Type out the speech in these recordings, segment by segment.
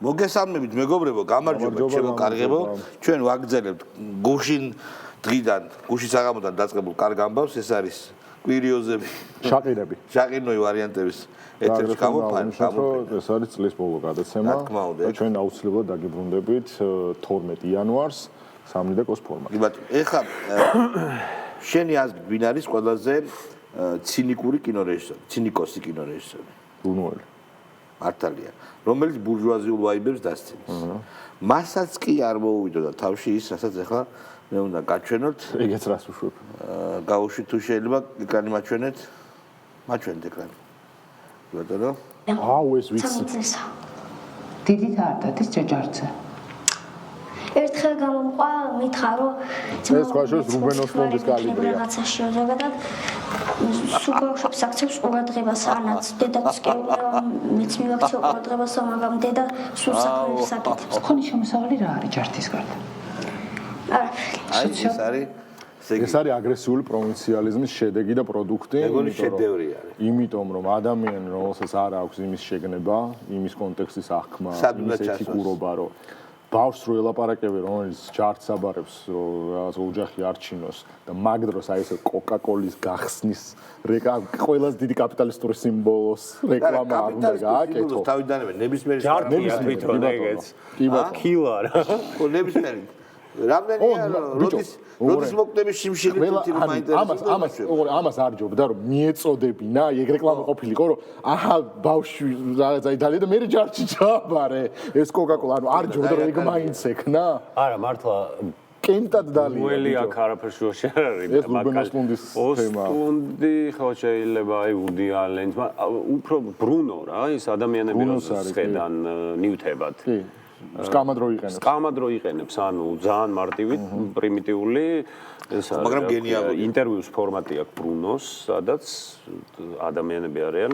მოგესალმებით მეგობრებო, გამარჯობა ჩემო კარგებო. ჩვენ ვაგრძელებთ გუშინ დღიდან, გუშინ საღამოდან დაწყებულ კარგ ამბავს, ეს არის კვირიოზები, შაყირნოი ვარიანტების ეთერში გამოფანა. ეს არის წლის ბოლო გადაცემა. ჩვენ აუცილებლად დაგიბრუნდებით 12 იანვარს 3 და კოს ფორმატში. ეხლა შენი აზრით ვინ არის ყველაზე ცინიკური კინორეჟისორი, ცინიკოსი კინორეჟისორი? ბუნუელი. მართალია, რომელიც ბურჟუაზიულ ვაიბებს დასცინის. მასაც კი არ მოუვიდოდა თავში ის, რასაც ახლა მე უნდა გაჩვენოთ. ეგეც რას უშვებ. გაუშვით თუ შეიძლება ეკრანი მაჩვენეთ. მაჩვენეთ ეკრანი. ბატონო. აუ ეს ვიცი. დიდი თარტათის ჯაჯარცე. ერთხელ გამომყვა, მითხრა რომ ეს ხაშოს რუბენოს ფონდის კალიბრია. რაღაცაში ზოგადად სულ ბავშვებს აქცევს ყურადღებას, ანაც დედაც კი მეც მივაქცევ ყურადღებას, მაგრამ დედა სულ საქმეებს აკეთებს. ხონი შემოსავალი რა არის ჯართის გარდა? ეს არის აგრესიული პროვინციალიზმის შედეგი და პროდუქტი, იმიტომ რომ ადამიანი რომელსაც არ აქვს იმის შეგნება, იმის კონტექსტის აღქმა, იმის ეთიკურობა, რომ ბავშვს რო ელაპარაკები, რომელიც ჯართს აბარებს, რომ რაღაც ოჯახი არჩინოს და მაგ დროს აი ესე კოკა-კოლის გახსნის ყველაზე დიდი კაპიტალისტური სიმბოლოს რეკლამა არ უნდა გააკეთო. თავიდანვე ნებისმიერი ჯართია თვითონ ეგეც. კილა რა. ნებისმიერი რამდენია როდის მოკვდები შიმშილი თვითი რომ მაინტერესებს ამას არ ჯობდა რომ მიეწოდებინა ეგ რეკლამა ყოფილიყო რომ აჰა ბავშვი რაღაცა იტალია და მე ჯარჩი ჩააბარე ეს კოკა-კოლა ანუ არ ჯობდა რომ ეგ მაინც ექნა არა მართლა კენტად დალია უელი აქ არაფერში ვაშარ არის ეს რუბენოს ფონდის თემაა ფონდი ხო შეიძლება აი უდი ალენს უფრო ბრუნო რა ის ადამიანები როსაც ხედან ნიუთებად სკამადრო იყენებს. სკამადრო იყენებს, ანუ ძალიან მარტივი, პრიმიტიული, ეს არის. მაგრამ გენიალური ინტერვიუს ფორმატი აქვს ბრუნოს, სადაც ადამიანები არიან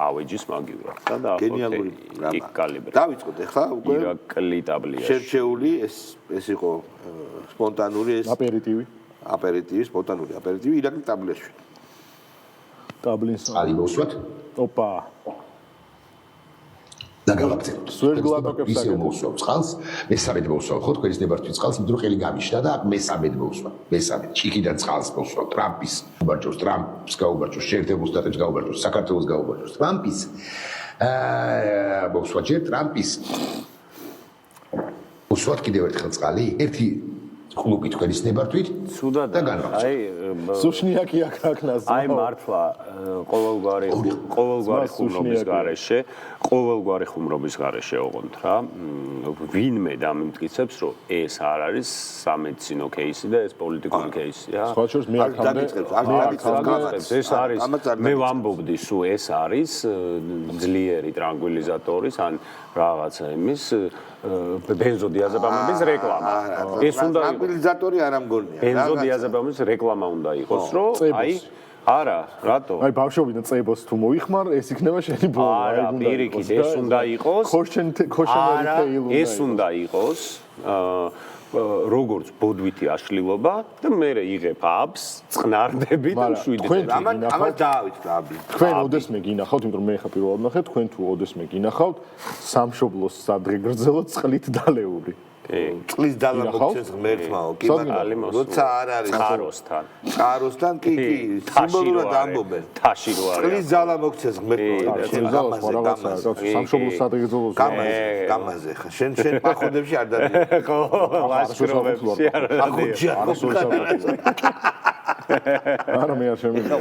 ავეჯის მაგივრად და გენიალური იქ კალიბრი. დავიწყოთ ახლა უკვე ირაკლი ტაბლიაში. შერჩეული ეს იყო სპონტანური ეს აპერიტივი, სპონტანური აპერიტივი ირაკლი ტაბლიაში. ტაბლინს ალი მოსვათ? ოპა და გავაკეთებთ. სვერგლატოკებს ისე მოსვავ წყალს, მესამედ მოსვავ ხო თქვენის ნებართვით წყალს, იმიტომ რომ ყელი გამიშთა და მესამედ მოსვავ. მესამედ ჩიკიდან წყალს მოსვავ ტრამპის, გაუბარჯოს ტრამპს, გაუბარჯოს შეერთებულ შტატებს, გაუბარჯოს საქართველოს, გაუბარჯოს ტრამპის. მოსვავ ჯერ ტრამპის. მოსვავ კიდევ ერთხელ წყალი, ერთი კლუბი თქვენის ნებართვით და განვახცე. აი სუშნიაკი აქნას. აი მართლა ყოველგვარი ხუმრობის გარეშე, ყოველგვარი ხუმრობის გარეშე ოღონდ რა. ვინმე დამიმტკიცებს, რომ ეს არ არის სამედიცინო кейსი და ეს პოლიტიკური кейსია. სხვა შორის მე აქამდე ეს არის მე ვამბობდი სულ ეს არის ძლიერი ტრანკვილიზატორის ან რაღაცა იმის ბენზოდიაზეპამების რეკლამა. ეს უნდა ტრანკვილიზატორი არ ამგონია. ბენზოდიაზეპამების რეკლამა უნდა იყოს, რომ აი არა, რატო? აი ბავშვობიდან წებოს თუ მოიხმარ, ეს იქნება შენი ბოლო. არა, პირიქით ეს უნდა იყოს. ქოშენერი ეს უნდა იყოს. როგორც ბოდვითი აშლილობა და მე იღებ აბს, წყნარდები და შვიდები. ამას დაავიწყდა აბი. თქვენ ოდესმე გინახავთ, იმიტომ რომ მე ხა პირველად ნახე, თქვენ თუ ოდესმე გინახავთ, სამშობლოს სადღე გრძელოთ წყლით დალეული. წყლის დალა მოგცეს ღმერთმაო, კი მაგრამ როცა არ არის კაროსთან კი სიმბოლურად ამბობენ. თაში რო არის. წყლის დალა მოგცეს ღმერთმაო, სამშობლოს სადღე გრძელოთ. გამაზე ხა შენ პახოდებში არ დადი. ხო, ლაშქრობებში არ დადი. არა მე არ შემიძლია.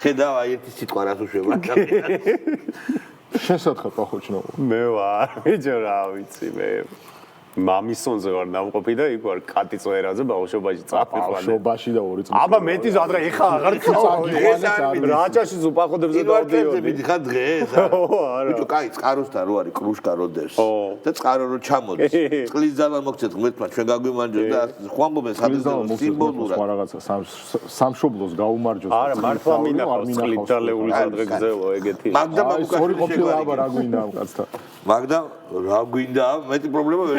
ხედავ აი ერთი სიტყვა რას უშვება. შესათხარ პახოჩნო. მე ვარ, ბიჭო რა ვიცი მე. მამისონზე ვარ ნამყოფი და იქ ვარ კატი წვერაზე ბავშვობაში წაფიყვანე. ბავშვობაში და 2 წელი. აბა მეტი ზადრა ეხა აღარ წავიყვანე. რაჭაში უპახოვდებს და დავდიოდი. მიდიხარ დღეს. ბიჭო, კაი, წყაროსთან რო არის კრუშკა როდებს. და წყარო რო ჩამოდის. წყლის ძალა მოგცეთ ღმერთმა ჩვენ გაგვიმარჯვეს და ხوامბობენ სადღაც სიმბოლურად. რაღაცა სამშობლოს გაუმარჯოს. არა, მართლა მინახავს წყლით დალეული სადღე გზელო ეგეთი. მაგდა ორი ყოფილა აბა რა გვინდა ამ კაცთან. მაგდა რა გვინდა? მეტი პრობლემა ვერ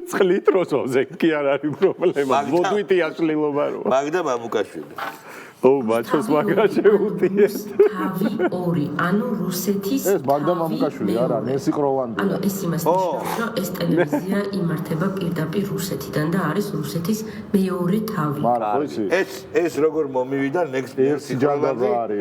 წყლით როსოზე კი არ არის პრობლემა. მოდვითი აშლილობა როა. მაგდა მამუკაშვილი. ბაჩოს მაგრა შეუტიეს. თავი ორი, ანუ რუსეთის ეს მაგდა მამუკაშვილი არა, ნენსი ყროლანდი. ანუ ეს იმას ნიშნავს, რომ ეს ტელევიზია იმართება პირდაპირ რუსეთიდან და არის რუსეთის მეორე თავი. მაგრამ ხო იცი? ეს როგორ მომივიდა ნენსი ჯანდაბა არის.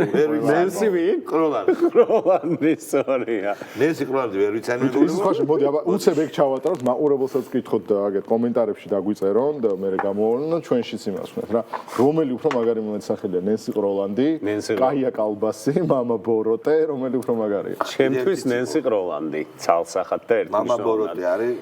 ნენსი ვინ? ყროლანდი. ყროლანდი, სორია. ნენსი ყროლანდი ვერ ვიცანი ის ხაში მოდი აბა უცებ ეგ ჩავატაროთ მაყურებელსაც ვკითხოთ და აგეთ კომენტარებში დაგვიწერონ და მე გამოვავლენ და ჩვენშიც იმას ვქნათ რა რომელი უფრო მაგარი მომეცახელია ნენსი ყროლანდი კაია კალბასი მამა ბოროტე რომელი უფრო მაგარია ჩემთვის ნენსი ყროლანდი ცალსახად და ერთი მამა ბოროტე არის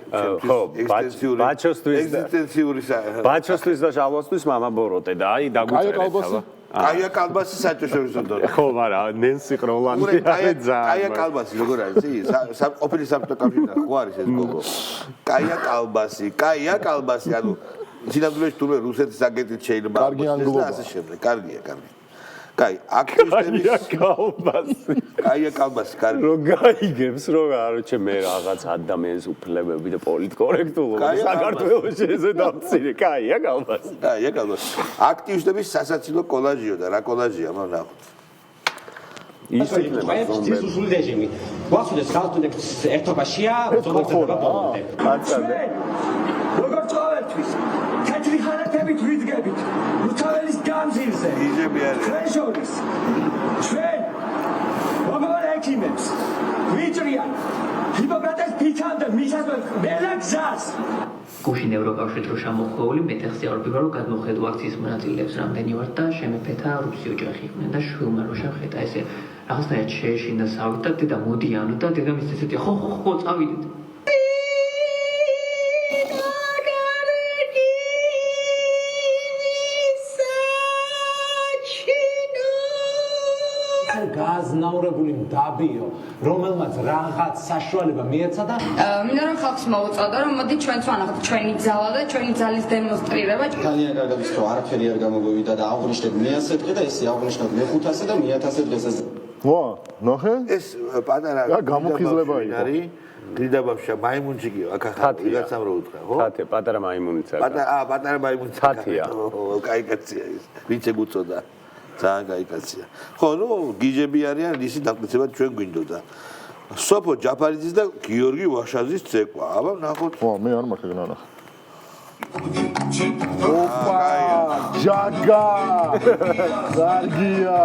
ჩემთვის ბაჩოსთვის და შალვასთვის მამა ბოროტე და აი დაგვიწერეთ აბა კაია კალბასი საჭიროებისო დრო ხო მაგრამ ნენსი ყროლანდი არის ძალიან კაია კალბასი როგორ არის ისი ყოფილი საბჭოთა კავშირიდან ხო არის ეს გოგო კაია კალბასი ანუ სინამდვილეში თუ რუსეთის აგენტით შეიძლება კარგი ანგლობა ასე შემდეგ კარგია კაი აქტივისტების კაია კალბასი კარგი რო გაიგებს რო აროჩე მე რაღაც ადამიანის უფლებები და პოლიტკორექტულობა საქართველოში ესე დამცირე კაია კალბასი აქტივისტების სასაცილო კოლაჟიო და რა კოლაჟია მაგ ნახოთ ის იქნება ზუსული რეჟიმი გვასუდეს ხალხს ერთობაშია ზოგადად მაცადე როგორ წავერთვის თეთრი ხანათებით ვიდგებით რუსთაველის გამზირზე იჟები არის ჩვენშორის ჩვენ მოგონა ექიმებს ვიჭრიან ჰიპოკრატეს ფიცან და მისასვენ მელაგზას გუშინ ევროკავშირით რო შემოხვეული მეტეხსიარობება რომ გადმოხედო აქციის მონაწილეებს რამდენი ვართ და შემეფეთა რუსი ოჯახი იყვნენ და შვილმა რო შევხედა ესე რაღაცნაირად შეეშინდა სავით და დედა მოდიანო და დედამის ესეთი ხო წავიდეთ გაზნაურებული დაბიო, რომელმაც რაღაც საშუალება მიეცა და მინდა რომ ხალხს მოუწოდო რომ მოდი ჩვენც ვანახოთ ჩვენი ძალა და ჩვენი ძალის დემონსტრირება. ძალიან კარგად ის რომ არაფერი არ გამოგვივიდა და აღვნიშნეთ მე-100 დღე და ისე აღვნიშნოთ მე-500 და მე-1000 დღეს ეს ვა ნახე ეს პატარა გამოფხიზლება არის დიდაბავშა მაიმუნჩი კი აქ ახლა ვიღაცამ რო უთხრა ხო თათე პატარა მაიმუნიც არის პატარა მაიმუნი თათია კაი კაცია ის ვინც ეგუწოდა ძალიან კაი კაცია ხო ნუ გიჟები არიან ისი დამტკიცება ჩვენ გვინდოდა სოფო ჯაფარიძის და გიორგი ვაშაძის ცეკვა აბა ნახოთ ვა მე არ მაქვს ეგ ნახე ოპა ჯაგა კარგია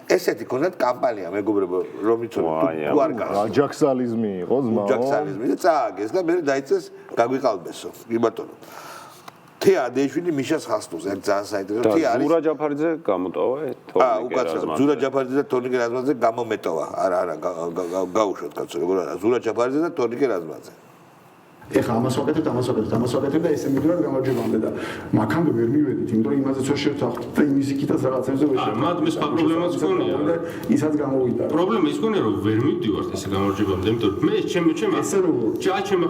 ესეთი კონდეთ კამპანია მეგობრებო რომ იცოდე თუ არ გას აჯაქსალიზმი იყო ძმაო აჯაქსალიზმი და წააგეს და მე დაიწეს გაგვიყალბესო კი ბატონო თეა დეიშვილი მიშას ხასტოს ეგ ძალიან საინტერესო თეა არის ზურა ჯაფარიძე გამოტოვა თორნიკე რაზმაძე ზურა ჯაფარიძე და თორნიკე რაზმაძე გამომეტოვა არა გაუშვოთ კაცო როგორ არა ზურა ჯაფარიძე და თორნიკე რაზმაძე ეხლა ამას ვაკეთებ და ესე მიდროულად გამარჯვებამდე და მაგამდე ვერ მივედით, იმიტომ რომ იმაზეც ვერ შევთანხმდით და იმისიქითაც რაღაცებზე ვერ შევთანხმდით. მათ მე სხვა პრობლემაც გქონია. ისაც გამოვიდა. პრობლემა ის გქონია რომ ვერ მივდივართ ესე გამარჯვებამდე, იმიტომ რომ მე ჩემ ესე როგორ? ჩემ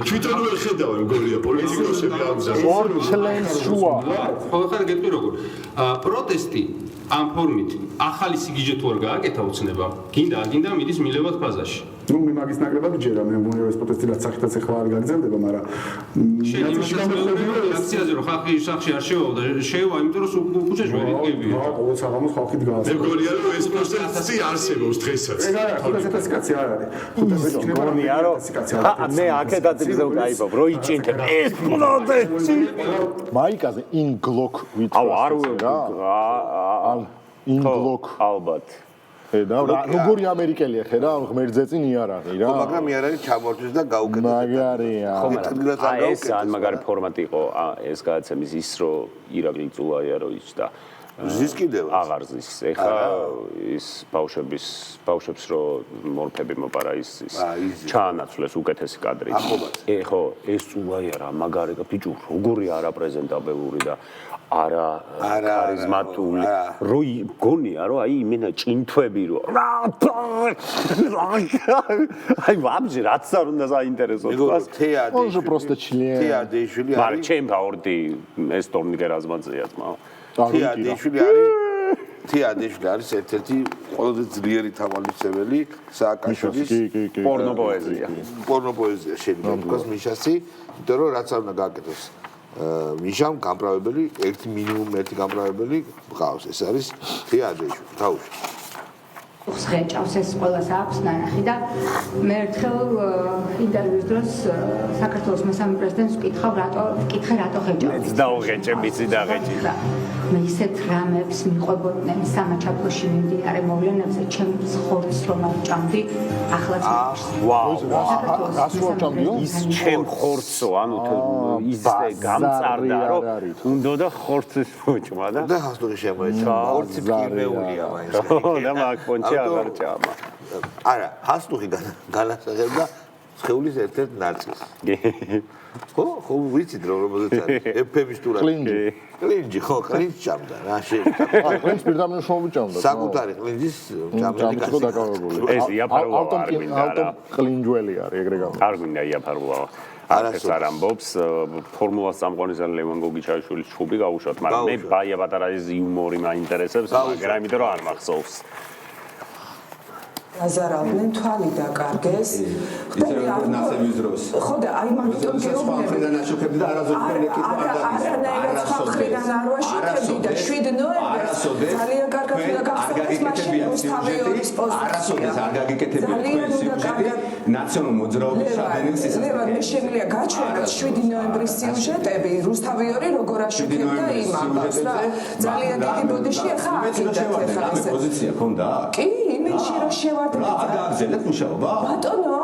თვითონ ვერ ხედავ მგონია პოლიტიკოსები ამზას. ორ ჩლენს შუა. ხო ხარ გეტყვი როგორ? პროტესტი ამ ფორმით ახალი სიგიჟე თუ არ გააკეთა უცნება, გინდა მიდის მილევად ფაზაში. ნუ მე მაგის ნაკლებად ჯერა მე მგონია ეს პროტესტი რაც სახითაც ახლა არ გაგრძელდება, მაგრამ აქციაზე რომ ხალხი სახში არ შევა და შევა, იმიტომ რომ ქუჩაში ვერ იყებია. რა, ყოველ საღამოს ხალხი დგას. მე მგონია რომ ეს პროტესტი არსებობს დღესაც. ეგ არა, ხუთასი კაცი არ არის. ხუთასი მგონია რომ მე აქედაც გზავ გაიბავ, რო იჭინთებ ეს პროტესტი. მაიკაზე in glock ვიტყვის. აუ არ in glock ალბათ. და როგორი ამერიკელია ხედა ღმერთზეწინ იარაღი რა ხო მაგრამ იარაღი ჩამორჩეს და გაუკეთეს მაგარია ხო მაგრამ ეს ან მაგარი ფორმატი იყო ეს გადაცემის ის რომ ირაკლი წულაია რო იჭდა ზის კიდევ აღარ ზის ეხა ის ბავშვებს რო მორფები მოპარა ის ჩაანაცვლეს უკეთესი კადრი ეხო ეს წულაია რა მაგარი ბიჭო როგორი არაპრეზენტაბელური და არა ქარიზმატული რო გონია რომ აი იმენა ჭინთვები რო აი ვაბჟი რაც არ უნდა საინტერესო თქვას თეა დეიშვილი მაგრამ ჩემ ფაორიტი ეს თორნიკე რაზმაძეა თმა თეა დეიშვილი არის თია ადეშვილი არის ერთ-ერთი ყველაზე ძლიერი თამამისებელი სააკაშვილის პორნოპოეზია შეიძლება თქვას მიშასი, იმიტომ რომ რაც არ უნდა გააკეთოს მიშამ გამправებელი, მინიმუმ ერთი გამправებელი გყავს, ეს არის თია ადეშვილი, თავში. ხსღეჭავს ეს ყველას აქვს ნანახი და მე ერთხელ ინტერვიუს დროს საქართველოს მესამე პრეზიდენტს ვკითხე რატო ღეჭავს. დაუღეჭე მიცი და ღეჭი. მე ისეთ რამებს მიყვებოდნენ სამაჩაბლოში მიმდინარე მოვლენებზე ჩემს ხორცს რომ ავჭამდი ახლაც ვაუ ის ჩემ ხორცო ანუ ისე გამწარდა რომ უნდა ხორცს მოჭმა და ხასტური შემოეცა ხორცი ფირმეულია მაინც და მაგ არა, ჰასტუხი განასახებდა სხეულის ერთ-ერთ ნაწილს. ხო, ვიცით რომელზეც არის. ეფების ტურა. კლინჯი, ხო, კლინჯი ჭამდა, რა შეიძლება. კლინჯი პირდაპირ შევუჭამდა. საკუთარი კლინჯის ჭამდა დაკავებული. ეს იაფაროა არ მინდა რა. კლინჯველი არის ეგრე გამო. არ მინდა იაფაროა. ეს არ ამბობს ფორმულას წამყვანისანი ლევან გოგიჩაშვილის ჩუბი გავუშვათ, მაგრამ მე ბაია პატარა ის იუმორი მაინტერესებს, მაგრამ იმიტომ რომ არ მახსოვს. აზარავდნენ თვალი დაკარგეს. ისე რომ ნაცემის დროს. ხო და აი მაგიტომ გეუბნები. ნაშუქებდი და არასოდეს არანაირად ხალხიდან არ ვაშუქებდი და 7 ნოემბერს ძალიან კარგად უნდა გახსოვდეს მაშინ რუსთავიორის პოზიცია. არასოდეს არ გაგიკეთებია თქვენი სიუჟეტი ნაციონალურ მოძრაობის შაბენის ის. ლევან მე შემიძლია გაჩვენოთ 7 ნოემბრის სიუჟეტები რუსთავიორი როგორ აშუქებდა იმ ამბავს რა. ძალიან დიდი ბოდიში ახლა აქედან ახლა ეს პოზიცია ქონდა? კი, იმეში რომ შევა აგაგზელეთ მუშაობა? ბატონო,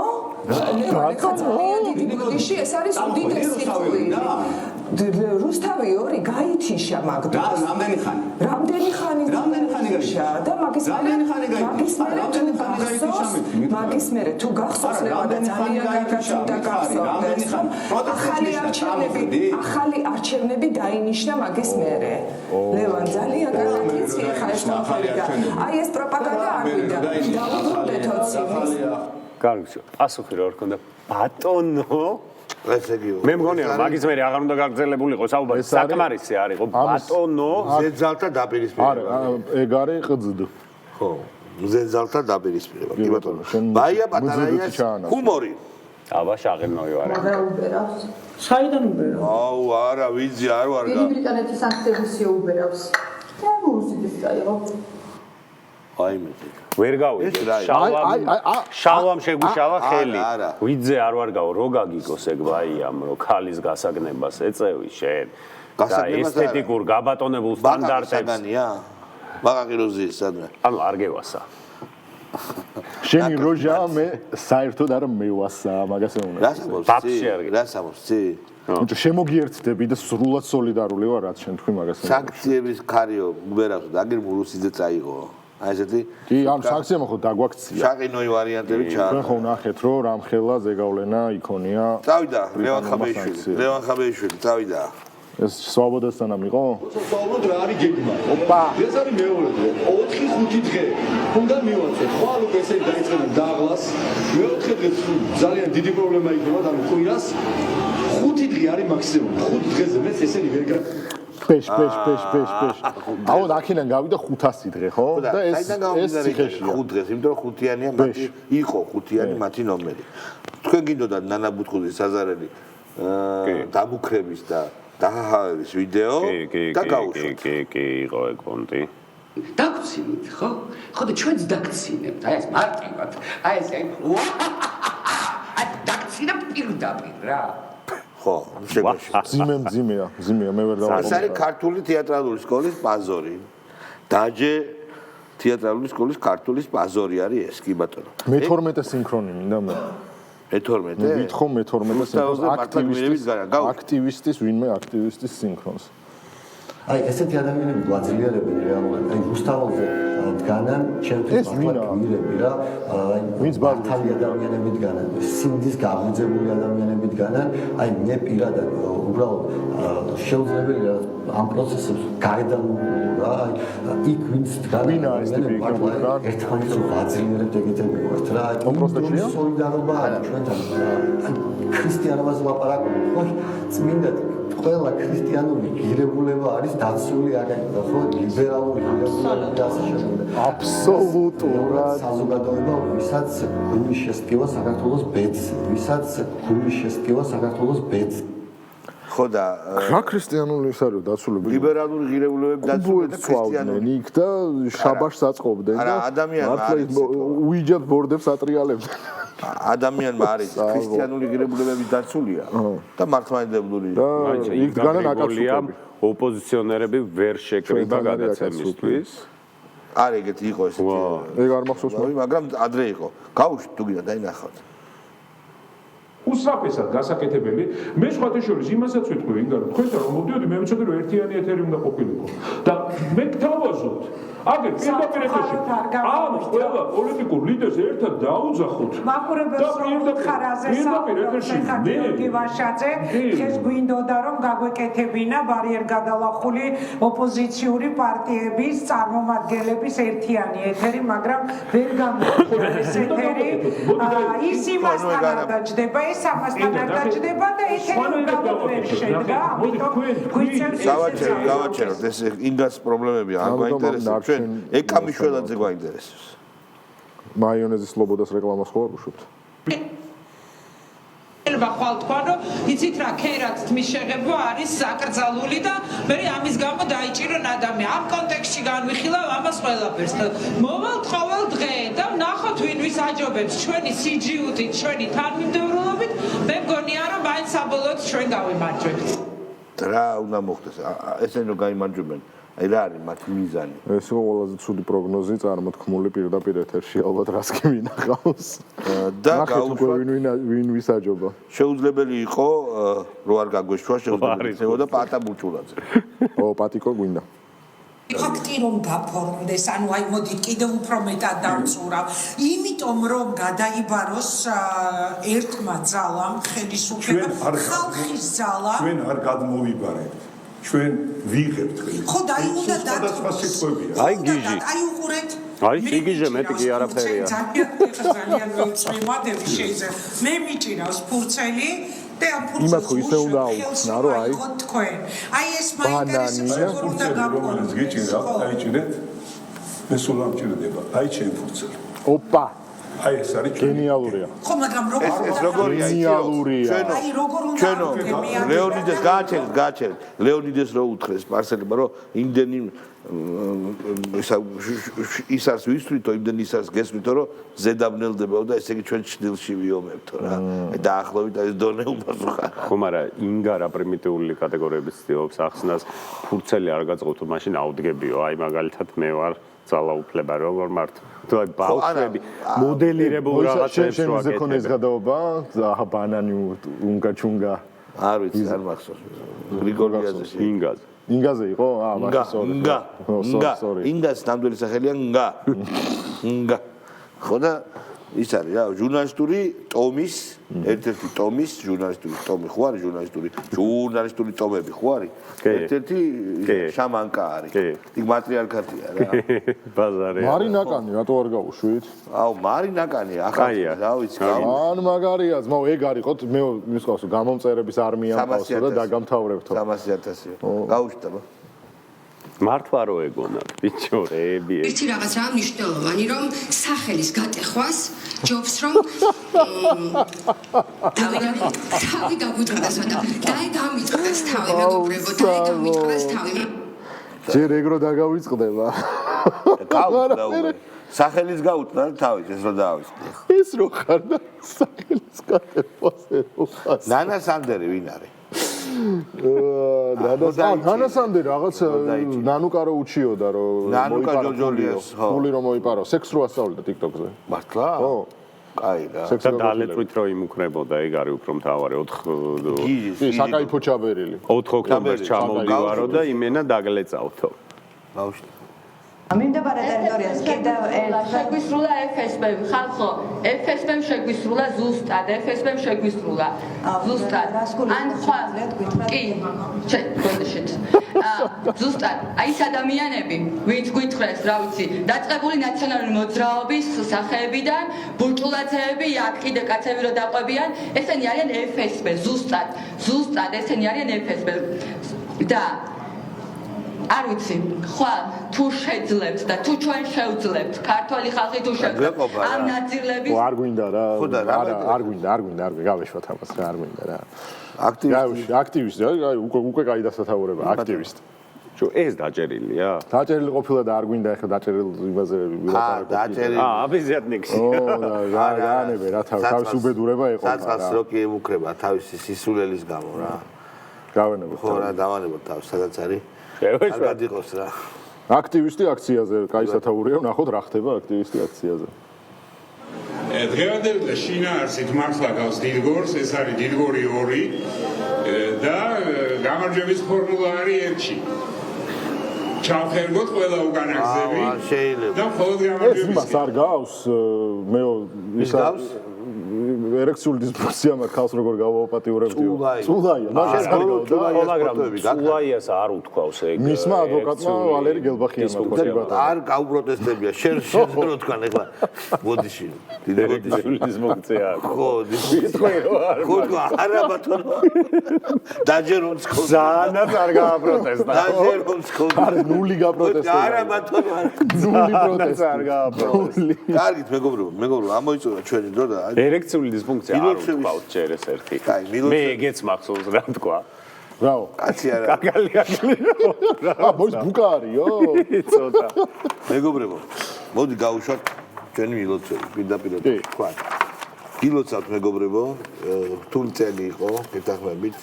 ძალიან დიდი ბოდიში, ეს არის უდიდესი ხული. რუსთავი 2 გაითიშა მაგდროს. რამდენი ხანი გაითიშა და მაგის მერე თუ გახსოვს ლევან ძალიან კარგად უნდა გახსოვდეს. ახალი არჩევნები დაინიშნა მაგის მერე. ლევან ძალიან კარგად იცი ხა ეს მომხდარა. აი ეს პროპაგანდა არ გვინდა. დავუბრუნდეთ ოციმის. კარგი, ასოხი რა ქონდა ბატონო მე მგონია რომ მაგის მერე აღარ უნდა გაგრძელებულიყო საუბარი საკმარისი არ იყო ბატონო ზეძალთა დაპირისპირება არა ეგ არის ყძდ ხო ზეძალთა დაპირისპირება კი ბატონო ბაია პატარაიას ჰუმორი აბა შაღელნოი ვარ მაგრამ უბერავს საიდან უბერავს აუ არა ვიზი არ ვარ დიდი ბრიტანეთის აქტივისტი უბერავს და რუსეთის წაიღო აი მე ვერ გავიგე შალვამ შეგუშავა ხელი ვიძე არ ვარ გაო რო გაგიგოს ეგ ბაიამ რო ქალის გასაგნებას ეწევი შენ და ესთეტიკურ გაბატონებულ სტანდარტებს მაგაღიროზის სადმე ანუ არ გევასა შენი როჟა მე საერთოდ არ მევასა მაგას ეუბნები რას ამბობსი ნუ შემოგიერთდები და სრულად სოლიდარული ვარ რაც შენ თქვი მაგას სანქციების ქარიო უბერავს და აგერ მურუსიძე წაიღო აი ესეთი კი ამ სანქციამ ხო დაგვაქცია შაყინოი ვარიანტები ჩაა ხო ნახეთ რომ რამხელა ზეგავლენა იქონია წავიდა ლევან ხაბეიშვილი წავიდა ეს სვაბოდასთან იყო სვაბოდ რა არის გეგმა ოპა ეს არის მეორე დღე 4-5 დღე უნდა მივაწოთ ხვალ უკვე ესე დაიწყება დაღლას მეოთხე დღე ძალიან დიდი პრობლემა იქნება და კვირას 5 დღე არის მაქსიმუმ 5 დღეზე მეც ესენი ვერ გა პეშ აუ აქედან გავიდა 500 დღე ხო და ეს ციხეშია 5 დღეს იმიტომ რომ ხუთიანია მათი იყო ხუთიანი მათი ნომერი თქვენ გინდოდა ნანა ბუთხუძის საზარელი დამუქრების და დაჰავის ვიდეო და გაუშვათ კი იყო ეგ პონტი დაგცინით ხო და ჩვენც დაგცინებთ აი ეს მარტივად აი ეს აი დაგცინა პირდაპირ რა ხო, ძიმეა, მე ვერ დავაყენე. ეს არის ქართული თეატრალური სკოლის პაზორი. დაჯე თეატრალური სკოლის ქართული პაზორი არის ეს, კი ბატონო. მე-12 სინქრონი მინდა მე. მე-12? ვითხოვ მე-12 სინქრონს აქტივისტის ვინმე აქტივისტის სინქრონს. აი ესეთი ადამიანები გვაძლიერებენ რეალურად. აი რუსთაველზე დგანან ჩემთვის მართლმირები რა. აი ვინც ბაზარი ადამიანები დგანან, სინდის გამოძებული ადამიანები დგანან. აი მე პირადად უბრალოდ შეუძლებელია ამ პროცესებს გაედალული რა. აი იქ ვინც დგანან ერთმანეთს ვაძლიერებთ ეგეთები ვართ რა. პროცესია სოლიდარობა ჩვენთან. აი ქრისტიანობაზე ლაპარაკობთ, ხო? წმინდა ყველა ქრისტიანული ღირებულება არის დაცული აგენტი, ხო? ლიბერალური ღირებულება ასე შემდეგ. აბსოლუტურად საზოგადოება, ვისაც გულის შესტივა საქართველოს ბედს, ვისაც გულის შესტივა საქართველოს ბედს. ხო და რა ქრისტიანული ის არის დაცულები? ლიბერალური ღირებულებები დაცული და ქრისტიანული იქ და შაბაშს აწყობდნენ და მართლა უიჯად ბორდებს ატრიალებდნენ. ადამიანმა არის ქრისტიანული ღირებულებები დაცულია და მართლმადიდებლური იქ დგანან აკაცუკები. ოპოზიციონერები ვერ შეკრიბა გადაცემისთვის. არ ეგეთი იყო ესეთი. ეგ არ მახსოვს, მაგრამ ადრე იყო. გავუშვით თუ გინდა დაინახავთ. უსაფესად გასაკეთებელი მე სხვათაშორის იმასაც ვიტყვი ვინგარო თქვენთან რომ მოდიოდი მე ვიცოდი რომ ერთიანი ეთერი უნდა ყოფილიყო და მე გთავაზობთ აგერ პირდაპირ ეთერში ამ ყველა პოლიტიკურ ლიდერს ერთად დაუძახოთ მაყურებელს რომ ხარაზე საუბრობთ გიორგი ვაშაძე ხეს გვინდოდა რომ გაგვეკეთებინა ბარიერ გადალახული ოპოზიციური პარტიების წარმომადგენლების ერთიანი ეთერი მაგრამ ვერ გამოიხდა ეს ეთერი ის იმასთან არ დაჯდება ეს ამასთან არ დაჯდება და ეთერი გამოვერ შედგა ამიტომ გვიწევს გავაჩეროთ ეს ინგას პრობლემები არ გვაინტერესებს ჩვენ ეკამიშველაძე გვაინტერესებს მაიონეზის ლობოდას რეკლამას ხო არ უშვებთ ხვალ თქვა რომ იცით რა ქერაც თმის შეღებვა არის აკრძალული და მე ამის გამო დაიჭირონ ადამიანი ამ კონტექსტში განვიხილავ ამას ყველაფერს მოვალ ყოველ დღე და ვნახოთ ვინ ვის აჯობებს ჩვენი სიჯიუტით ჩვენი თანმიმდევრულობით მე მგონია რომ მაინც საბოლოოდ ჩვენ გავიმარჯვებთ რა უნდა მოხდეს ესენი რომ გაიმარჯვებენ აი რა არის მათი მიზანი ეს იყო ყველაზე ცუდი პროგნოზი წარმოთქმული პირდაპირ ეთერში ალბათ რას კი მინახავს და გაუშვათ ვინ ვისაჯობა შეუძლებელი იყო რო არ გაგვეშვა შეუძლებელი იქნებოდა პატა ბუჭულაძე ო პატიკო გვინდა ფაქტი რომ გაფორმდეს, ანუ აი მოდით კიდევ უფრო მეტად დავწურავ, იმიტომ რომ გადაიბაროს ერთმა ძალამ ხელისუფლება, ხალხის ძალამ. ჩვენ არ გადმოვიბარებთ. ჩვენ ვიღებთ ხელისუფლებას. ხო, და აი უნდა სხვადასხვა სიტყვებია. აი გიჟი. აი უყურეთ. აი გიჟე მეტი კი არაფერია. ძალიან მოწმებადები შეიძლება. მე მიჭირავს ფურცელი და ამ იმათ ხო ისე უნდა აუხსნა რომ აი თქვენ. აი ეს მაინტერესებს როგორ უნდა გაგონოს გიჭირა, დაიჭირეთ. მე სულ ამჭირდება. აი ჩემ ფურცელი. ოპა აი ეს არის გენიალურია. ხო, მაგრამ ეს როგორია გენიალურია. აი როგორ უნდა ჩვენო ლეონიდეს გააჩერეთ. ლეონიდეს რო უთხრეს პარსელებმა რომ იმდენი ის არის ვისვრითო იმდენი ის არის გესვრითო რომ ზედაბნელდებაო და ესე იგი ჩვენ ჩდილში ვიომებთო რა. დაახლოებით ეს დონე უპასუხა. ხო, მაგრამ ინგა რა პრიმიტიული კატეგორიების ცდილობს ახსნას ფურცელი არ გაწყობთ მაშინ აუდგებიო. აი მაგალითად მე ვარ ძალაუფლება როგორ მართ თუ აი ბავშვები მოდელირებულ რაღაცებს რო აკეთებ. შენ ეს გადაობა ბანანი უნგა-ჩუნგა არ ვიცი არ მახსოვს. გრიგორიაძე ინგაზე. ინგაზე იყო? ინგას ნამდვილი სახელია ნგა. ნგა. ხო და ის არის რა ჟურნალისტური ტომის ერთ-ერთი ტომის ჟურნალისტური ტომი ხო არის ჟურნალისტური ტომები ხო არის ერთ-ერთი შამანკა არის იქ მატრიარქატია რა ბაზარი მარინაკანი რატო არ გავუშვით აუ მარინაკანი ახალია რა ვიცი ან მაგარია ძმაო ეგ არისოთ მე მისყავს გამომწერების არმია მყავსო და დაგამთავრებთო 300,000 გავუშვით მართლა რო ეგონათ ბიჭორები ერთი რაღაცაა მნიშვნელოვანი რომ სახელის გატეხვას ჯობს რომ თავი გაგვიტყდეს და დაი გამიტყდეს თავი მეგობრებო დაი გამიტყდეს თავი ჯერ ეგრო დაგავიწყდება გავუტდა სახელის გაუტდა თავის ეს რო დაავიწყდი ეს რო ხარ და სახელის გატეხვას რო ხარ ნანა სანდერი ვინ არის ნანასანდე რაღაც ნანუკარო უჩიოდა რომ ნანუკა ჯოჯოლიას ხო გული რომ მოიპარო სექს რო ასწავლიდა TikTok-ზე მართლა ხო კაი რა და დალეწვით რომ იმუქრებოდა ეგ არის უფრო მთავარი 4 საკაიფო ჩაბერილი 4 ოქტომბერს ჩამოვდივარო და იმენა დაგლეწავთო ბავშვი მიმდებარე ტერიტორიას კიდევ შეგვისრულა FSB-მ, ხალხო, FSB-მ შეგვისრულა ზუსტად, FSB-მ შეგვისრულა ზუსტად. ან ხვალ კი, გონდიშით. ზუსტად, აი ეს ადამიანები, ვინც გითხრეს, რა ვიცი, დაწყებული ნაციონალური მოძრაობის სახეებიდან, ბურჭულაძეები, აქ კიდე კაცები რო დაყვებიან, ესენი არიან FSB, ზუსტად ესენი არიან FSB. და არ ვიცი, ხვალ თუ შეძლებთ და თუ ჩვენ შევძლებთ, ქართული ხალხი თუ შევძლებთ ამ ნაწილების არ გვინდა რა. არ გვინდა, გავეშვათ ამას რა, არ გვინდა რა. აქტივისტი, უკვე კაი დასათაურება, აქტივისტი. ეს დაჭერილია? დაჭერილი ყოფილა და არ გვინდა ახლა დაჭერილ იმაზე ვილაპარაკო. დაჭერილი. აბეზიატნიქსი. რაანებე რა თავის უბედურება იყო. საწყას რო კი ემუქრება თავისი სისულელის გამო რა. გავენებოთ. ხო რა, დავანებოთ თავს, სადაც არის. არ გადიყოს რა. აქტივისტი აქციაზე, კაი სათაურია, ვნახოთ რა ხდება აქტივისტი აქციაზე. დღევანდელი და შინაარსით მართლა გავს დიდგორს, ეს არის დიდგორი 2 და გამარჯვების ფორმულა არის 1. ჩავხერგოთ ყველა უკანაგზები და მხოლოდ გამარჯვების. ეს მას არ გავს, მე ის გავს ერექციული დისფუნქცია მაქვს ხალხს როგორ გავაოპატიურებდიო. წულაია. მაგრამ წულაიას არ უთქვავს ეგ. მისმა ადვოკატმა ვალერი გელბახიანმა თქვა. არ გავპროტესტებია, შენ რო თქვან ეხლა მოდიში. დისფუნქცია. ხო, ხო, არა ბატონო. დაჯერონ სკოლა. ზანაც არ გააპროტესტა. დაჯერონ სკოლა. არა, ნული გაპროტესტა. არა ბატონო. ნული პროტესტა არ გააპროტესტა. კარგით, მეგობრებო, ამოიწურა ჩვენი დრო და ერექციული დისფუნქცია არ უთქვავს ჯერ ეს ერთი. მე ეგეც მახსოვს რა თქვა. რაო? კაცი არა. კაკალი. მოის ბუკა არისო? ცოტა. მეგობრებო, მოდი გავუშვათ ჩვენი მილოცვები, პირდაპირ თქვა. გილოცავთ მეგობრებო, რთული წელი იყო, გეთანხმებით.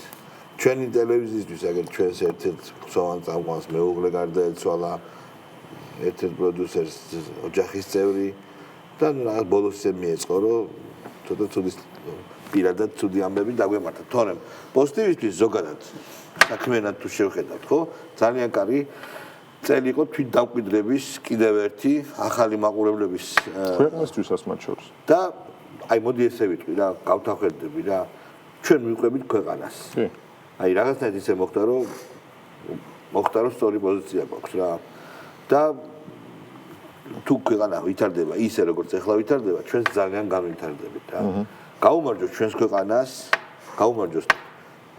ჩვენი ტელევიზიისთვის აგერ ჩვენს ერთ-ერთ ხსოვან წამყვანს მეუღლე გარდაეცვალა, ერთ-ერთ პროდიუსერს ოჯახის წევრი და რა ბოლოს ისე მიეწყო, რომ ცოტა ცუდი პირადად ცუდი ამბები დაგვემართა. თორემ პოზიტივისთვის ზოგადად საქმიანად თუ შევხედავთ, ხო? ძალიან კარგი წელი იყო თვით დამკვიდრების კიდევ ერთი ახალი მაყურებლების ქვეყნისთვისაც მათ შორის. და აი მოდი ესე ვიტყვი რა, გავთანხმდები რა, ჩვენ მივყვებით ქვეყანას. კი. აი რაღაცნაირად ისე მოხდა, რომ სწორი პოზიცია გვაქვს რა. და თუ ქვეყანა ვითარდება ისე როგორც ახლა ვითარდება, ჩვენ ძალიან განვითარდებით რა. გაუმარჯოს ჩვენს ქვეყანას, გაუმარჯოს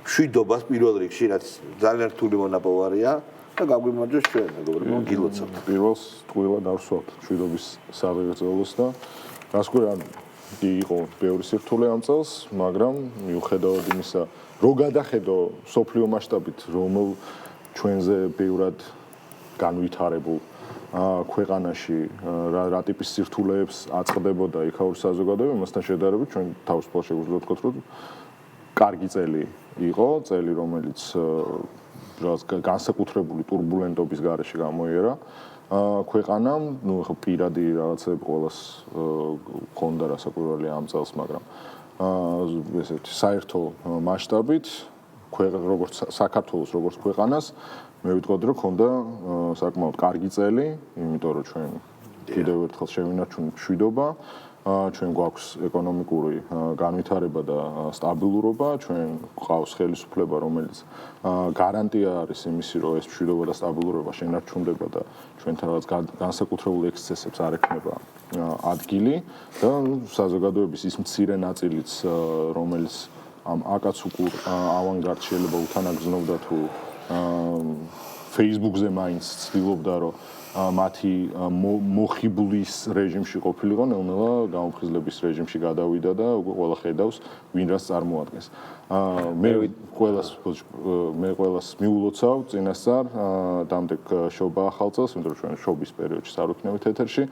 მშვიდობას პირველ რიგში, რაც ძალიან რთული მონაპოვარია და გაგვიმარჯოს ჩვენ, მეგობრებო, გილოცავთ. პირველს ტყუილად ავსვათ მშვიდობის საღებავებას და რას ქვია, იყო ბევრი სირთულე ამ წელს, მაგრამ მიუხედავად იმისა, რო გადახედო სოფლიო მასშტაბით, რომელ ჩვენზე ბევრად განვითარებულ ქვეყანაში რა ტიპის სირთულეებს აწყდებოდა იქაური საზოგადოება, მასთან შედარებით ჩვენ თავისუფლად შეგვიძლია ვთქვათ, რომ კარგი წელი იყო, წელი რომელიც განსაკუთრებული турბულენტობის გარეშე გამოიერა ქვეყანამ, ნუ ხო პირადი რაღაცები ყოველას ქონდა რასაკვირველია ამ წელს, მაგრამ ესეთი საერთო მასშტაბით როგორც საქართველოს როგორც ქვეყანას მე ვიტყოდი რომ ქონდა საკმაოდ კარგი წელი, იმიტომ რომ ჩვენ კიდევ ერთხელ შევინარჩუნეთ მშვიდობა, ჩვენ გვაქვს ეკონომიკური განვითარება და სტაბილურობა, ჩვენ გვყავს ხელისუფლება, რომელიც გარანტია არის იმისი, რომ ეს მშვიდობა და სტაბილურობა შენარჩუნდება და ჩვენთან რაღაც განსაკუთრებულ ექსცესებს არ ექნება ადგილი და საზოგადოების ის მცირე ნაწილიც, რომელიც ამ აკაცუკურ ავანგარდს შეიძლება უთანაგზნობდა თუ Facebook-ზე მაინც ცდილობდა რომ მათი მოხიბლის რეჟიმში ყოფილიყო, ნელ-ნელა გამოფხიზლების რეჟიმში გადავიდა და უკვე ყველა ხედავს ვინ რას წარმოადგენს. მე ყველას მიულოცავ წინასწარ დამდეგ შობა ახალ წელს, იმიტომ რომ ჩვენ შობის პერიოდში არ ვიქნებით ეთერში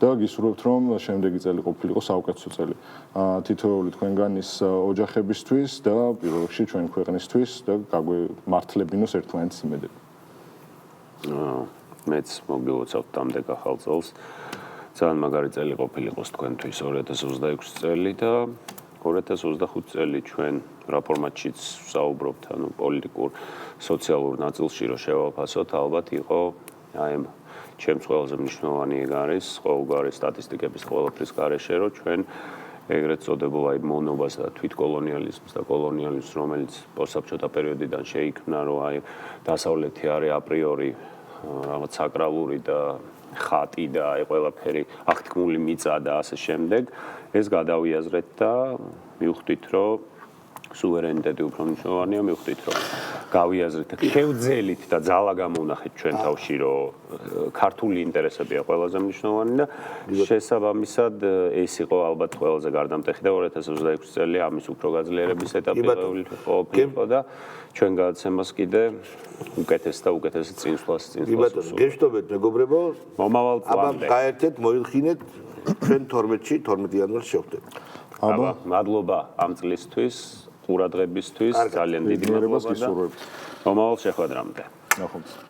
და გისურვებთ რომ შემდეგი წელი ყოფილიყო საუკეთესო წელი. თითოეული თქვენგანის ოჯახებისთვის და პირველ რიგში ჩვენ ქვეყნისთვის და გაგვემართლებინოს ერთმანეთის იმედები. მეც მოგილოცავთ დამდეგ ახალ წელს. ძალიან მაგარი წელი ყოფილიყოს თქვენთვის 2026 წელი და 2025 წელი ჩვენ რა ფორმატშიც ვსაუბრობთ, ანუ პოლიტიკურ, სოციალურ ნაწილში რო შევაფასოთ, ალბათ იყო აი ჩემს ყველაზე მნიშვნელოვანი ეგ არის ყოველგვარი სტატისტიკების ყველაფრის გარეშე, რომ ჩვენ ეგრეთ წოდებულ აი მონობას და თვითკოლონიალიზმს და კოლონიალიზმს, რომელიც პოსტსაბჭოთა პერიოდიდან შეიქმნა, რომ აი დასავლეთი არის აპრიორი რაღაც საკრალური და ხატი და აი ყველაფერი აღთქმული მიწა და ასე შემდეგ, ეს გადავიაზრეთ და მივხვდით, რომ სუვერენიტეტი უფრო მნიშვნელოვანია, მივხვდით, რომ გავიაზრეთ, შევძელით და ძალა გამოვნახეთ ჩვენ თავში, რომ ქართული ინტერესებია ყველაზე მნიშვნელოვანი და შესაბამისად ეს იყო ალბათ ყველაზე გარდამტეხი და 2026 წელი ამის უფრო გაძლიერების ეტაპი ყოფილიყო და ჩვენ გადაცემას კიდე უკეთეს და უკეთესი წინსვლას გეშტობეთ მეგობრებო, მომავალ წლამდე. აბა გაერთეთ, მოიხინეთ ჩვენ 12 იანვარს შევხვდებით. აბა მადლობა ამ წლისთვის, ყურადღებისთვის, ძალიან დიდი მადლობა და მომავალ შეხვედრამდე. ნახვამდის.